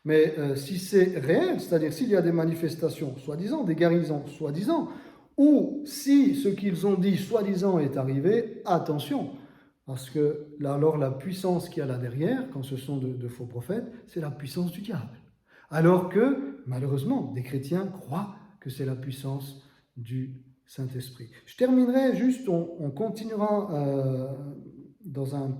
Mais si c'est réel, c'est-à-dire s'il y a des manifestations, soi-disant, des guérisons, soi-disant, ou si ce qu'ils ont dit, soi-disant, est arrivé, attention, parce que là, alors la puissance qu'il y a là derrière, quand ce sont de faux prophètes, c'est la puissance du diable. Alors que, malheureusement, des chrétiens croient que c'est la puissance du Saint-Esprit. Je terminerai juste, on continuera dans un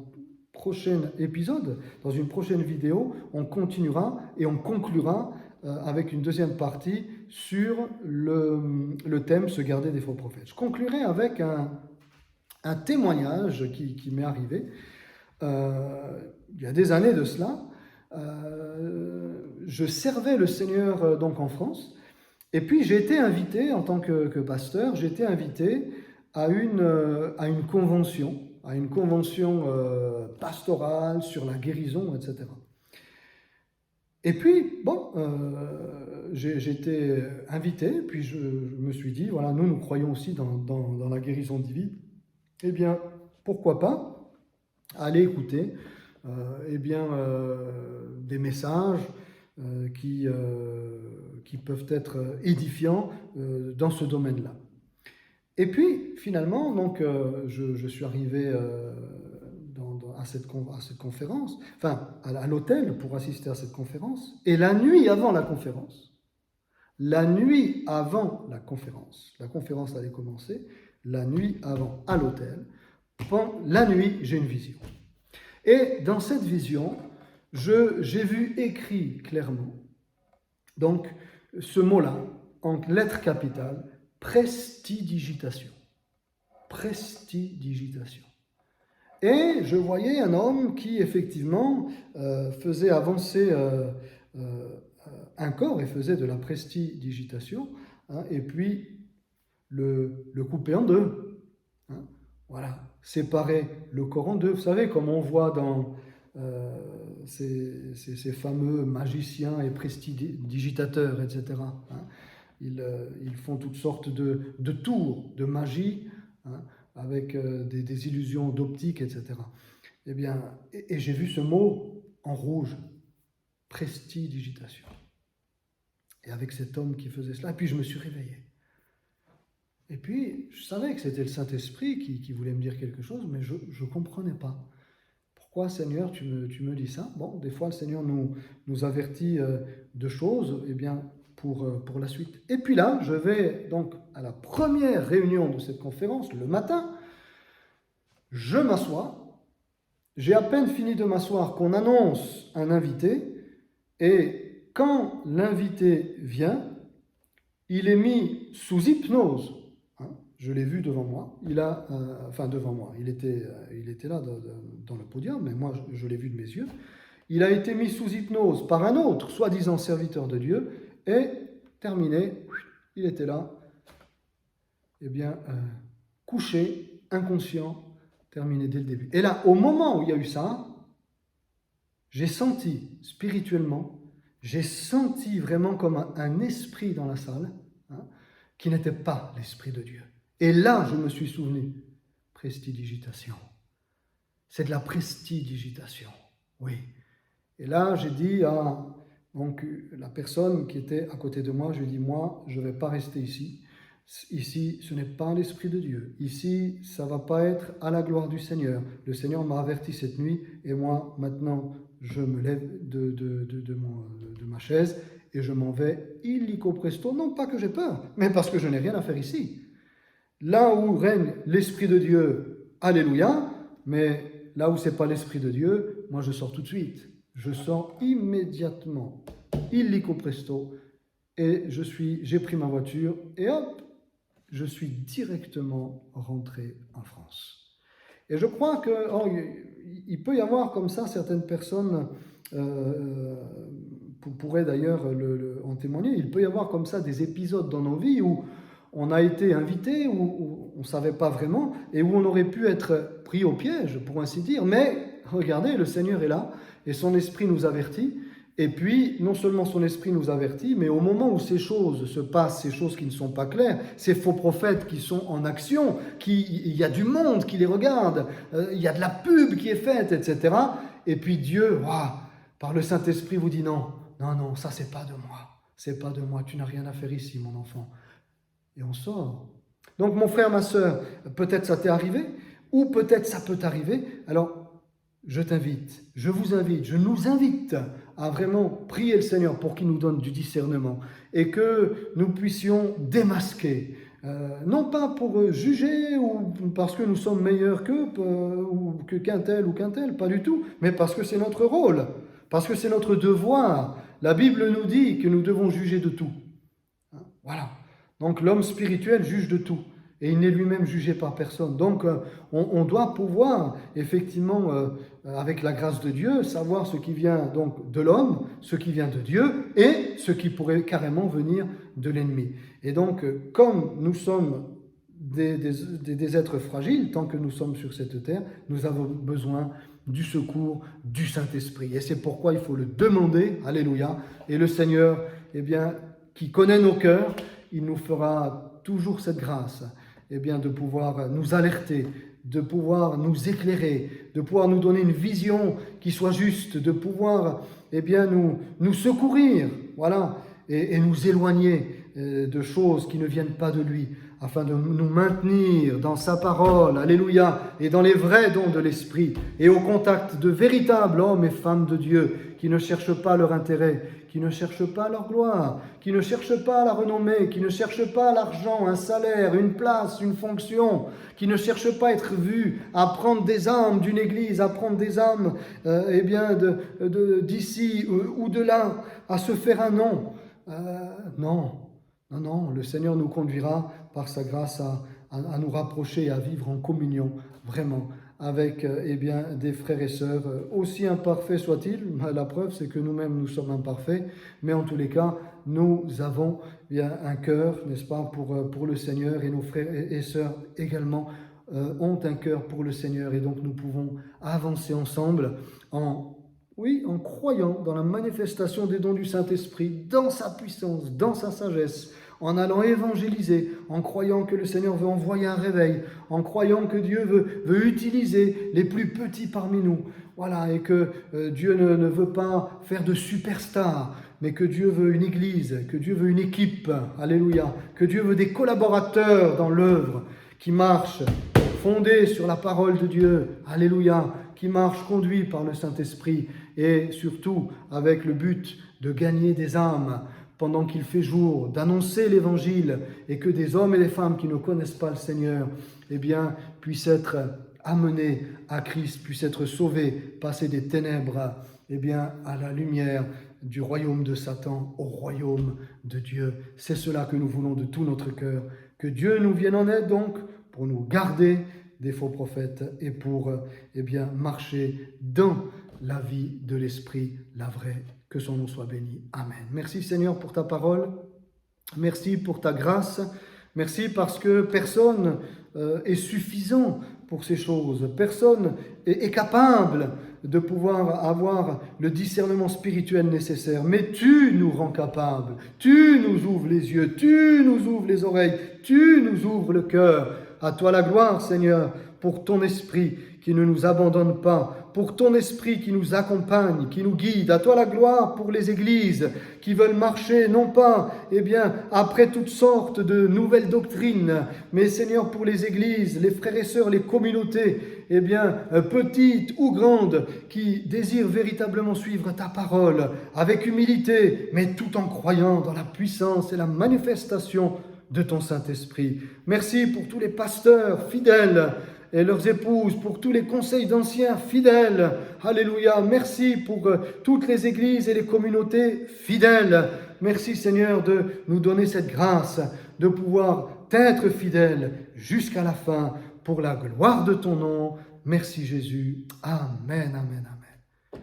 prochain épisode, dans une prochaine vidéo, on continuera et on conclura avec une deuxième partie sur le thème « Se garder des faux prophètes ». Je conclurai avec un témoignage qui m'est arrivé il y a des années de cela. Je servais le Seigneur donc en France, et puis j'ai été invité en tant que pasteur, j'ai été invité à une convention, pastorale sur la guérison, etc. Et puis, bon, j'ai été invité, puis je me suis dit, voilà, nous croyons aussi dans la guérison divine. Eh bien, pourquoi pas aller écouter des messages qui peuvent être édifiants dans ce domaine-là. Et puis, finalement, donc, je suis arrivé à cette conférence, enfin, à l'hôtel pour assister à cette conférence. Et la nuit avant la conférence, la conférence allait commencer, la nuit avant, à l'hôtel, la nuit, j'ai une vision. Et dans cette vision, j'ai vu écrit clairement, donc, ce mot-là, en lettres capitales, prestidigitation. Prestidigitation. Et je voyais un homme qui, effectivement, faisait avancer un corps et faisait de la prestidigitation, hein, et puis le couper en deux. Hein, voilà, séparer le corps en deux. Vous savez, comme on voit dans ces fameux magiciens et prestidigitateurs, etc. Hein, ils font toutes sortes de tours, de magie, hein, avec des illusions d'optique, etc. Eh bien, et j'ai vu ce mot en rouge, prestidigitation. Et avec cet homme qui faisait cela, et puis je me suis réveillé. Et puis, je savais que c'était le Saint-Esprit qui voulait me dire quelque chose, mais je ne comprenais pas. Pourquoi, Seigneur, tu me dis ça? Bon, des fois, le Seigneur nous avertit de choses, eh bien, pour la suite. Et puis là, je vais donc à la première réunion de cette conférence, le matin, je m'assois, j'ai à peine fini de m'asseoir qu'on annonce un invité, et quand l'invité vient, il est mis sous hypnose. Hein, je l'ai vu devant moi, devant moi, il était là dans le podium, mais moi je l'ai vu de mes yeux. Il a été mis sous hypnose par un autre, soi-disant serviteur de Dieu, et terminé, il était là, eh bien, couché, inconscient, terminé dès le début. Et là, au moment où il y a eu ça, j'ai senti spirituellement, j'ai senti vraiment comme un esprit dans la salle, hein, qui n'était pas l'esprit de Dieu. Et là, je me suis souvenu, prestidigitation. C'est de la prestidigitation, oui. Et là, j'ai dit à la personne qui était à côté de moi, je lui ai dit, moi, je ne vais pas rester ici. Ici, ce n'est pas l'Esprit de Dieu. Ici, ça ne va pas être à la gloire du Seigneur. Le Seigneur m'a averti cette nuit, et moi, maintenant, je me lève de ma chaise et je m'en vais illico presto. Non pas que j'ai peur, mais parce que je n'ai rien à faire ici. Là où règne l'Esprit de Dieu, alléluia, mais là où ce n'est pas l'Esprit de Dieu, moi je sors tout de suite. Je sors immédiatement, illico presto, et j'ai pris ma voiture, et hop, je suis directement rentré en France. Et je crois qu'il peut y avoir comme ça certaines personnes, pourraient d'ailleurs en témoigner, il peut y avoir comme ça des épisodes dans nos vies où on a été invité, où on ne savait pas vraiment, et où on aurait pu être pris au piège, pour ainsi dire, mais regardez, le Seigneur est là, et son esprit nous avertit. Et puis, non seulement son esprit nous avertit, mais au moment où ces choses se passent, ces choses qui ne sont pas claires, ces faux prophètes qui sont en action, il y a du monde qui les regarde, il y a de la pub qui est faite, etc. Et puis Dieu, par le Saint-Esprit, vous dit non, ça c'est pas de moi, tu n'as rien à faire ici, mon enfant. Et on sort. Donc mon frère, ma sœur, peut-être ça t'est arrivé, ou peut-être ça peut t'arriver. Alors, je t'invite, je vous invite, je nous invite à vraiment prier le Seigneur pour qu'il nous donne du discernement et que nous puissions démasquer, non pas pour juger ou parce que nous sommes meilleurs qu'eux ou qu'un tel ou qu'un tel, pas du tout, mais parce que c'est notre rôle, parce que c'est notre devoir. La Bible nous dit que nous devons juger de tout. Voilà. Donc l'homme spirituel juge de tout. Et il n'est lui-même jugé par personne. Donc, on doit pouvoir, effectivement, avec la grâce de Dieu, savoir ce qui vient donc de l'homme, ce qui vient de Dieu, et ce qui pourrait carrément venir de l'ennemi. Et donc, comme nous sommes des êtres fragiles, tant que nous sommes sur cette terre, nous avons besoin du secours du Saint-Esprit. Et c'est pourquoi il faut le demander, alléluia, et le Seigneur, eh bien, qui connaît nos cœurs, il nous fera toujours cette grâce, eh bien, de pouvoir nous alerter, de pouvoir nous éclairer, de pouvoir nous donner une vision qui soit juste, de pouvoir, eh bien, nous secourir, voilà, et nous éloigner de choses qui ne viennent pas de lui, afin de nous maintenir dans sa parole, alléluia, et dans les vrais dons de l'Esprit, et au contact de véritables hommes et femmes de Dieu, qui ne cherchent pas leur intérêt, qui ne cherchent pas leur gloire, qui ne cherchent pas la renommée, qui ne cherchent pas l'argent, un salaire, une place, une fonction, qui ne cherchent pas à être vus, à prendre des âmes d'une église, à prendre des âmes eh bien, d'ici ou de là, à se faire un nom. Non, le Seigneur nous conduira par sa grâce à nous rapprocher et à vivre en communion, vraiment, avec eh bien, des frères et sœurs, aussi imparfaits soient-ils. La preuve, c'est que nous-mêmes, nous sommes imparfaits, mais en tous les cas, nous avons bien un cœur, n'est-ce pas, pour le Seigneur, et nos frères et sœurs également ont un cœur pour le Seigneur, et donc nous pouvons avancer ensemble en croyant dans la manifestation des dons du Saint-Esprit, dans sa puissance, dans sa sagesse, en allant évangéliser, en croyant que le Seigneur veut envoyer un réveil, en croyant que Dieu veut utiliser les plus petits parmi nous. Voilà, et que Dieu ne veut pas faire de superstars, mais que Dieu veut une église, que Dieu veut une équipe, alléluia, que Dieu veut des collaborateurs dans l'œuvre qui marchent, fondés sur la parole de Dieu, alléluia, qui marchent conduits par le Saint-Esprit, et surtout avec le but de gagner des âmes, pendant qu'il fait jour, d'annoncer l'évangile et que des hommes et des femmes qui ne connaissent pas le Seigneur, eh bien, puissent être amenés à Christ, puissent être sauvés, passer des ténèbres, eh bien, à la lumière du royaume de Satan au royaume de Dieu. C'est cela que nous voulons de tout notre cœur. Que Dieu nous vienne en aide donc pour nous garder des faux prophètes et pour, eh bien, marcher dans la vie de l'Esprit, la vraie. Que son nom soit béni. Amen. Merci Seigneur pour ta parole. Merci pour ta grâce. Merci parce que personne est suffisant pour ces choses. Personne est capable de pouvoir avoir le discernement spirituel nécessaire. Mais tu nous rends capables. Tu nous ouvres les yeux. Tu nous ouvres les oreilles. Tu nous ouvres le cœur. À toi la gloire, Seigneur, pour ton esprit qui ne nous abandonne pas, pour ton esprit qui nous accompagne, qui nous guide. À toi la gloire pour les églises qui veulent marcher, non pas, eh bien, après toutes sortes de nouvelles doctrines, mais Seigneur, pour les églises, les frères et sœurs, les communautés, eh bien, petites ou grandes, qui désirent véritablement suivre ta parole avec humilité, mais tout en croyant dans la puissance et la manifestation de ton Saint-Esprit. Merci pour tous les pasteurs fidèles et leurs épouses, pour tous les conseils d'anciens fidèles. Alléluia. Merci pour toutes les églises et les communautés fidèles. Merci Seigneur de nous donner cette grâce, de pouvoir t'être fidèles jusqu'à la fin pour la gloire de ton nom. Merci Jésus. Amen, amen, amen.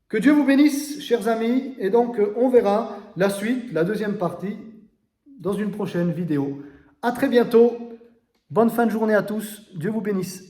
Que Dieu vous bénisse, chers amis. Et donc, on verra la suite, la deuxième partie, dans une prochaine vidéo. À très bientôt. Bonne fin de journée à tous. Dieu vous bénisse.